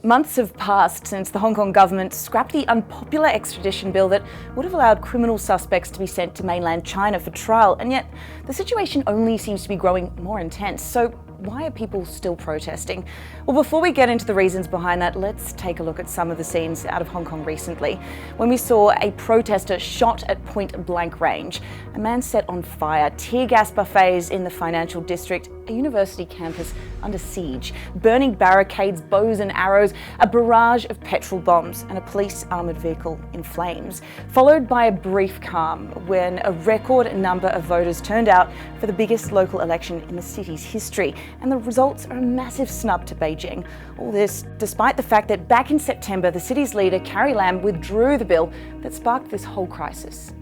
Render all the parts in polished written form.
Months have passed since the Hong Kong government scrapped the unpopular extradition bill that would have allowed criminal suspects to be sent to mainland China for trial, and yet the situation only seems to be growing more intense. So why are people still protesting? Well, before we get into the reasons behind that, let's take a look at some of the scenes out of Hong Kong recently, when we saw a protester shot at point-blank range, a man set on fire, tear gas buffets in the financial district, a university campus under siege, burning barricades, bows and arrows, a barrage of petrol bombs, and a police armoured vehicle in flames, followed by a brief calm when a record number of voters turned out for the biggest local election in the city's history, and the results are a massive snub to Beijing. All this despite the fact that back in September, the city's leader, Carrie Lam, withdrew the bill that sparked this whole crisis.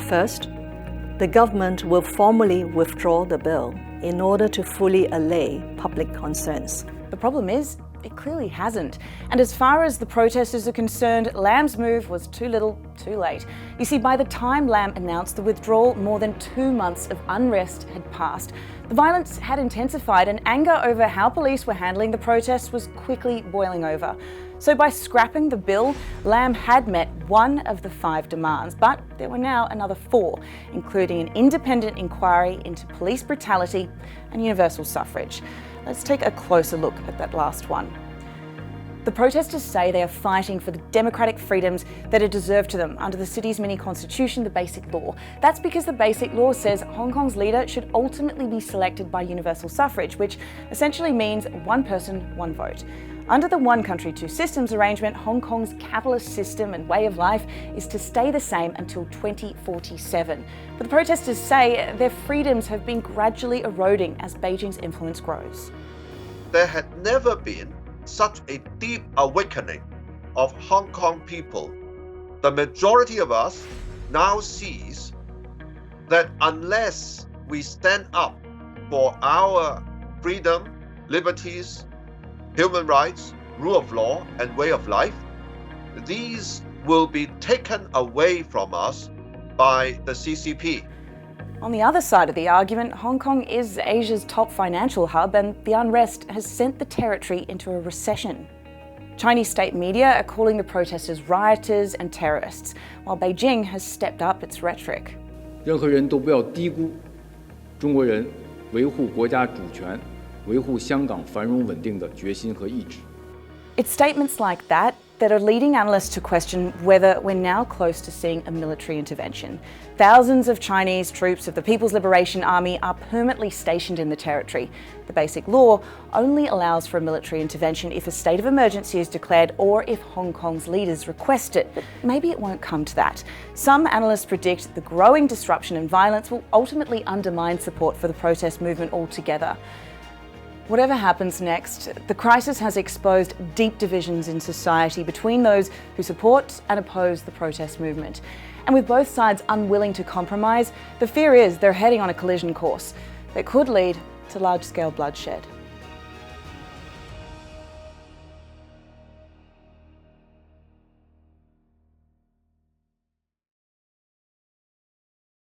First, the government will formally withdraw the bill in order to fully allay public concerns. The problem is, it clearly hasn't. And as far as the protesters are concerned, Lam's move was too little, too late. You see, by the time Lam announced the withdrawal, more than 2 months of unrest had passed. The violence had intensified, and anger over how police were handling the protests was quickly boiling over. So by scrapping the bill, Lam had met one of the 5 demands, but there were now another 4, including an independent inquiry into police brutality and universal suffrage. Let's take a closer look at that last one. The protesters say they are fighting for the democratic freedoms that are deserved to them under the city's mini constitution, the Basic Law. That's because the Basic Law says Hong Kong's leader should ultimately be selected by universal suffrage, which essentially means one person, one vote. Under the one country, two systems arrangement, Hong Kong's capitalist system and way of life is to stay the same until 2047. But the protesters say their freedoms have been gradually eroding as Beijing's influence grows. There had never been such a deep awakening of Hong Kong people. The majority of us now sees that unless we stand up for our freedom, liberties, human rights, rule of law, and way of life, these will be taken away from us by the CCP. On the other side of the argument, Hong Kong is Asia's top financial hub, and the unrest has sent the territory into a recession. Chinese state media are calling the protesters rioters and terrorists, while Beijing has stepped up its rhetoric. 任何人都不要低估中国人维护国家主权、维护香港繁荣稳定的决心和意志。 It's statements like that are leading analysts to question whether we're now close to seeing a military intervention. Thousands of Chinese troops of the People's Liberation Army are permanently stationed in the territory. The Basic Law only allows for a military intervention if a state of emergency is declared or if Hong Kong's leaders request it. But maybe it won't come to that. Some analysts predict the growing disruption and violence will ultimately undermine support for the protest movement altogether. Whatever happens next, the crisis has exposed deep divisions in society between those who support and oppose the protest movement. And with both sides unwilling to compromise, the fear is they're heading on a collision course that could lead to large-scale bloodshed.